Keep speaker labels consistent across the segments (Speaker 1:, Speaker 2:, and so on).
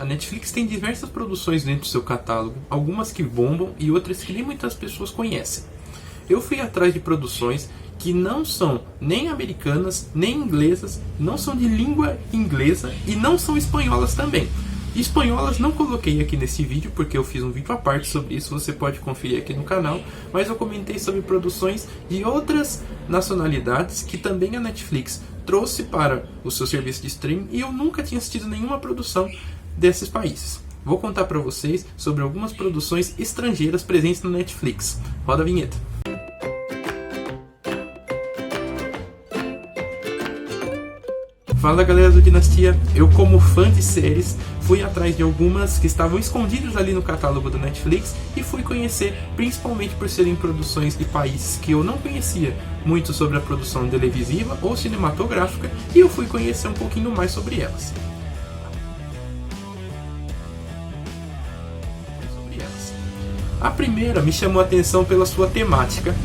Speaker 1: A Netflix tem diversas produções dentro do seu catálogo, algumas que bombam e outras que nem muitas pessoas conhecem. Eu fui atrás de produções que não são nem americanas, nem inglesas, não são de língua inglesa e não são espanholas também. Espanholas não coloquei aqui nesse vídeo porque eu fiz um vídeo à parte sobre isso, você pode conferir aqui no canal, mas eu comentei sobre produções de outras nacionalidades que também a Netflix trouxe para o seu serviço de streaming e eu nunca tinha assistido nenhuma produção desses países. Vou contar para vocês sobre algumas produções estrangeiras presentes na Netflix. Roda a vinheta. Fala galera do Dinastia, eu como fã de séries fui atrás de algumas que estavam escondidas ali no catálogo da Netflix e fui conhecer, principalmente por serem produções de países que eu não conhecia muito sobre a produção televisiva ou cinematográfica e eu fui conhecer um pouquinho mais sobre elas. A primeira me chamou a atenção pela sua temática,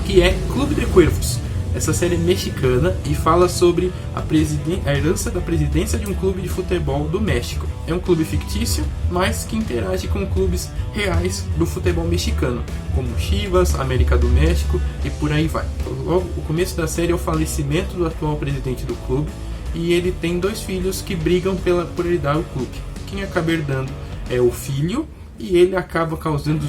Speaker 1: que é Clube de Cuervos. Essa série é mexicana e fala sobre a herança da presidência de um clube de futebol do México. É um clube fictício, mas que interage com clubes reais do futebol mexicano, como Chivas, América do México e por aí vai. Logo, o começo da série é o falecimento do atual presidente do clube e ele tem dois filhos que brigam por herdar o clube. Quem acaba herdando é o filho e ele acaba causando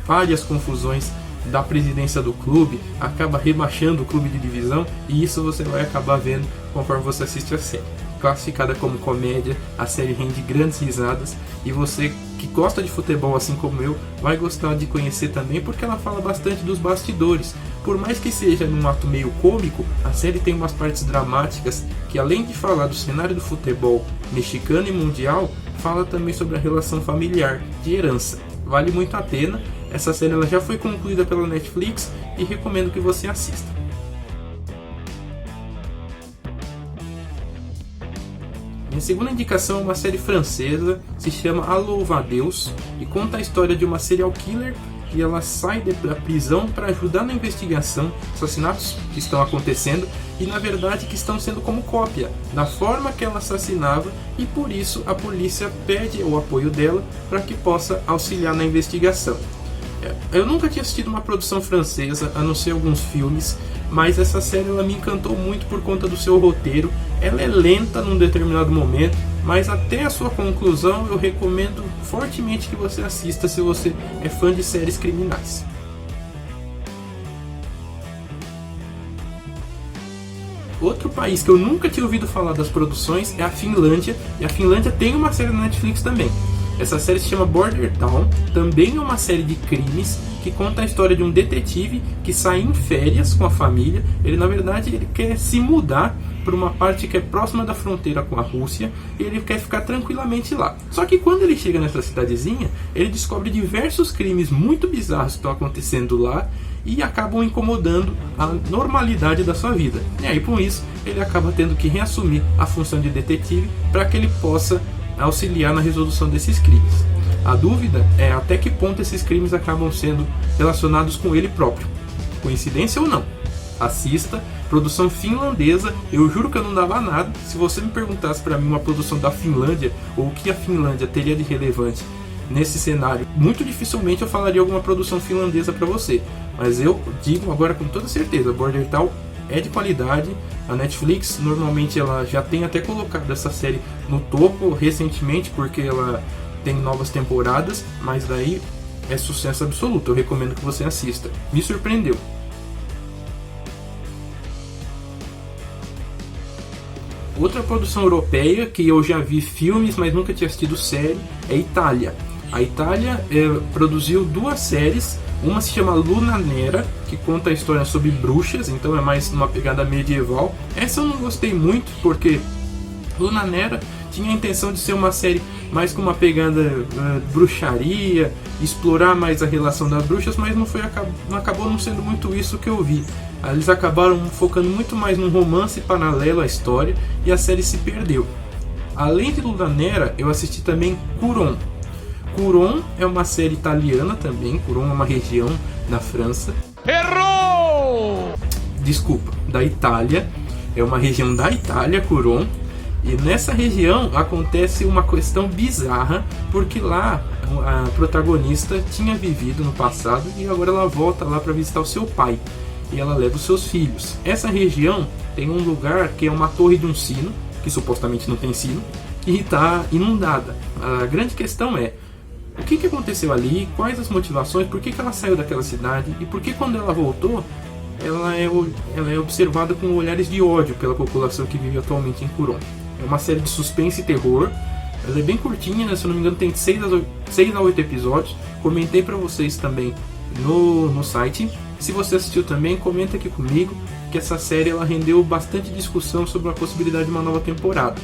Speaker 1: várias confusões da presidência do clube, acaba rebaixando o clube de divisão e isso você vai acabar vendo conforme você assiste a série. Classificada como comédia, a série rende grandes risadas e você que gosta de futebol assim como eu, vai gostar de conhecer também porque ela fala bastante dos bastidores. Por mais que seja num ato meio cômico, a série tem umas partes dramáticas que além de falar do cenário do futebol mexicano e mundial, fala também sobre a relação familiar, de herança. Vale muito a pena. Essa série ela já foi concluída pela Netflix e recomendo que você assista. Minha segunda indicação é uma série francesa, se chama A Louva-a-Deus e conta a história de uma serial killer e ela sai da prisão para ajudar na investigação dos assassinatos que estão acontecendo e na verdade que estão sendo como cópia da forma que ela assassinava e por isso a polícia pede o apoio dela para que possa auxiliar na investigação. Eu nunca tinha assistido uma produção francesa, a não ser alguns filmes, mas essa série ela me encantou muito por conta do seu roteiro. Ela é lenta num determinado momento, mas até a sua conclusão eu recomendo fortemente que você assista se você é fã de séries criminais. Outro país que eu nunca tinha ouvido falar das produções é a Finlândia, e a Finlândia tem uma série na Netflix também. Essa série se chama Border Town, também é uma série de crimes que conta a história de um detetive que sai em férias com a família. Ele na verdade ele quer se mudar para uma parte que é próxima da fronteira com a Rússia e ele quer ficar tranquilamente lá. Só que quando ele chega nessa cidadezinha, ele descobre diversos crimes muito bizarros que estão acontecendo lá e acabam incomodando a normalidade da sua vida. E aí por isso ele acaba tendo que reassumir a função de detetive para que ele possa auxiliar na resolução desses crimes. A dúvida é até que ponto esses crimes acabam sendo relacionados com ele próprio. Coincidência ou não? Assista, produção finlandesa, eu juro que eu não dava nada. Se você me perguntasse para mim uma produção da Finlândia, ou o que a Finlândia teria de relevante nesse cenário, muito dificilmente eu falaria alguma produção finlandesa para você. Mas eu digo agora com toda certeza, Border Town é de qualidade. A Netflix normalmente ela já tem até colocado essa série no topo recentemente porque ela tem novas temporadas, mas daí é sucesso absoluto, eu recomendo que você assista. Me surpreendeu. Outra produção europeia que eu já vi filmes, mas nunca tinha assistido série, é Itália. A Itália produziu duas séries. Uma se chama Luna Nera, que conta a história sobre bruxas, então é mais uma pegada medieval. Essa eu não gostei muito, porque Luna Nera tinha a intenção de ser uma série mais com uma pegada bruxaria, explorar mais a relação das bruxas, mas acabou não sendo muito isso que eu vi. Eles acabaram focando muito mais num romance paralelo à história e a série se perdeu. Além de Luna Nera, eu assisti também Curon. Curon é uma série italiana também. Curon é uma região da França. Errou! Desculpa, da Itália. É uma região da Itália, Curon. E nessa região acontece uma questão bizarra, porque lá a protagonista tinha vivido no passado e agora ela volta lá para visitar o seu pai. E ela leva os seus filhos. Essa região tem um lugar que é uma torre de um sino, que supostamente não tem sino, e está inundada. A grande questão é: o que aconteceu ali, quais as motivações, por que ela saiu daquela cidade e por que quando ela voltou ela é observada com olhares de ódio pela população que vive atualmente em Kuron. É uma série de suspense e terror. Ela é bem curtinha, né? Se eu não me engano tem 6 a 8 episódios. Comentei pra vocês também no site. Se você assistiu também, comenta aqui comigo que essa série ela rendeu bastante discussão sobre a possibilidade de uma nova temporada.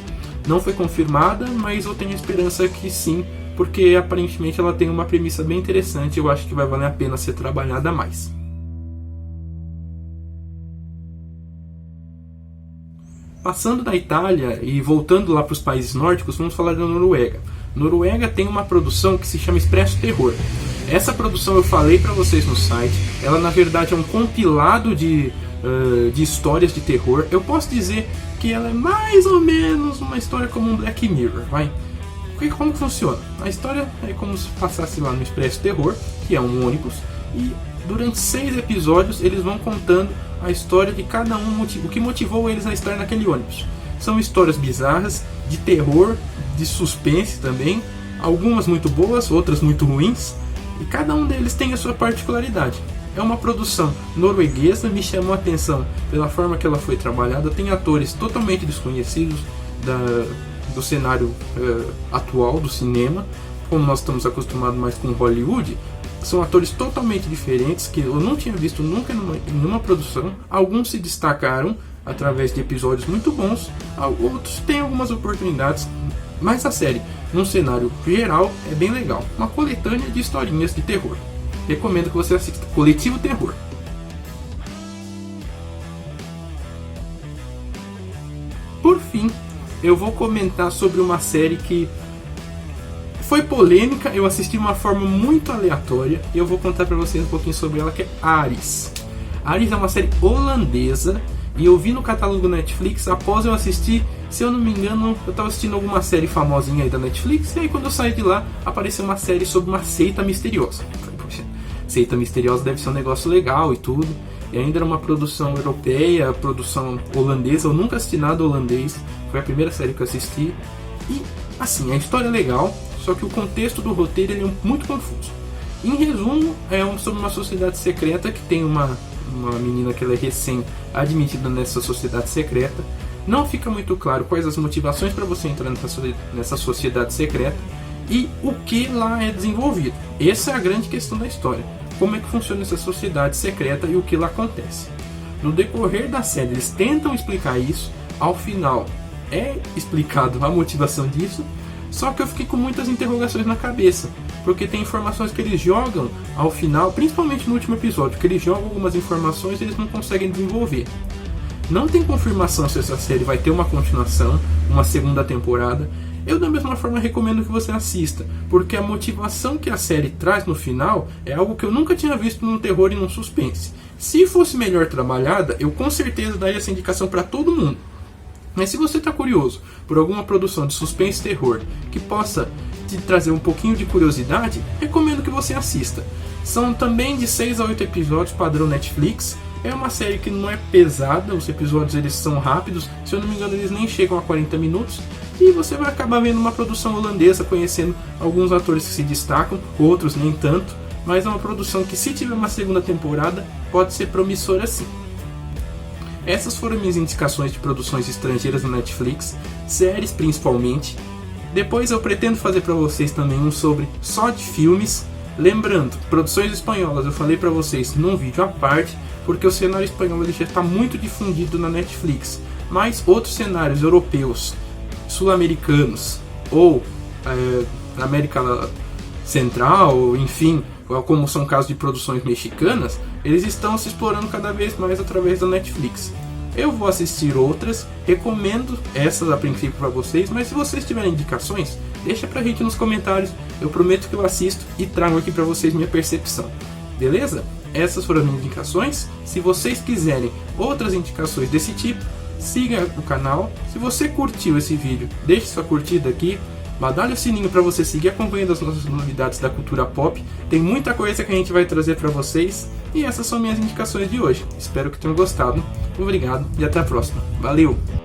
Speaker 1: Não foi confirmada, mas eu tenho esperança que sim, porque aparentemente ela tem uma premissa bem interessante e eu acho que vai valer a pena ser trabalhada mais. Passando da Itália e voltando lá para os países nórdicos, vamos falar da Noruega. Noruega tem uma produção que se chama Expresso Terror. Essa produção eu falei para vocês no site. Ela na verdade é um compilado de histórias de terror. Eu posso dizer que ela é mais ou menos uma história como um Black Mirror, vai? Como funciona? A história é como se passasse lá no Expresso Terror, que é um ônibus, e durante 6 episódios eles vão contando a história de cada um, o que motivou eles a estar naquele ônibus. São histórias bizarras, de terror, de suspense também, algumas muito boas, outras muito ruins, e cada um deles tem a sua particularidade. É uma produção norueguesa, me chamou a atenção pela forma que ela foi trabalhada. Tem atores totalmente desconhecidos do cenário atual do cinema, como nós estamos acostumados mais com Hollywood. São atores totalmente diferentes que eu não tinha visto nunca em nenhuma produção. Alguns se destacaram através de episódios muito bons, outros têm algumas oportunidades, mas a série, num cenário geral, é bem legal. Uma coletânea de historinhas de terror. Recomendo que você assista. Coletivo Terror. Por fim, eu vou comentar sobre uma série que foi polêmica, eu assisti de uma forma muito aleatória e eu vou contar pra vocês um pouquinho sobre ela, que é Ares. Ares é uma série holandesa e eu vi no catálogo Netflix após eu assistir, se eu não me engano, eu estava assistindo alguma série famosinha aí da Netflix e aí quando eu saí de lá apareceu uma série sobre uma seita misteriosa. Eu falei, poxa, seita misteriosa deve ser um negócio legal e tudo. E ainda era uma produção europeia, produção holandesa, eu nunca assisti nada holandês, foi a primeira série que eu assisti. E assim, a história é legal, só que o contexto do roteiro ele é muito confuso. Em resumo, é sobre uma sociedade secreta que tem uma menina que ela é recém admitida nessa sociedade secreta. Não fica muito claro quais as motivações para você entrar nessa sociedade secreta e o que lá é desenvolvido. Essa é a grande questão da história. Como é que funciona essa sociedade secreta e o que lá acontece. No decorrer da série eles tentam explicar isso, ao final é explicado a motivação disso, só que eu fiquei com muitas interrogações na cabeça, porque tem informações que eles jogam ao final, principalmente no último episódio, que eles jogam algumas informações e eles não conseguem desenvolver. Não tem confirmação se essa série vai ter uma continuação, uma segunda temporada. Eu da mesma forma recomendo que você assista, porque a motivação que a série traz no final é algo que eu nunca tinha visto num terror e num suspense. Se fosse melhor trabalhada, eu com certeza daria essa indicação para todo mundo. Mas se você está curioso por alguma produção de suspense e terror que possa te trazer um pouquinho de curiosidade, recomendo que você assista. São também de 6 a 8 episódios padrão Netflix. É uma série que não é pesada, os episódios eles são rápidos, se eu não me engano eles nem chegam a 40 minutos. E você vai acabar vendo uma produção holandesa, conhecendo alguns atores que se destacam, outros nem tanto. Mas é uma produção que, se tiver uma segunda temporada, pode ser promissora sim. Essas foram minhas indicações de produções estrangeiras na Netflix, séries principalmente. Depois eu pretendo fazer para vocês também um sobre só de filmes. Lembrando, produções espanholas eu falei para vocês num vídeo à parte, porque o cenário espanhol ele já está muito difundido na Netflix. Mas outros cenários europeus, sul-americanos ou América Central, enfim, como são casos de produções mexicanas, eles estão se explorando cada vez mais através da Netflix. Eu vou assistir outras, recomendo essas a princípio para vocês, mas se vocês tiverem indicações, deixa pra gente nos comentários, eu prometo que eu assisto e trago aqui para vocês minha percepção. Beleza? Essas foram as minhas indicações. Se vocês quiserem outras indicações desse tipo, siga o canal. Se você curtiu esse vídeo, deixe sua curtida aqui. Badale o sininho para você seguir acompanhando as nossas novidades da cultura pop. Tem muita coisa que a gente vai trazer para vocês. E essas são minhas indicações de hoje. Espero que tenham gostado. Obrigado e até a próxima. Valeu!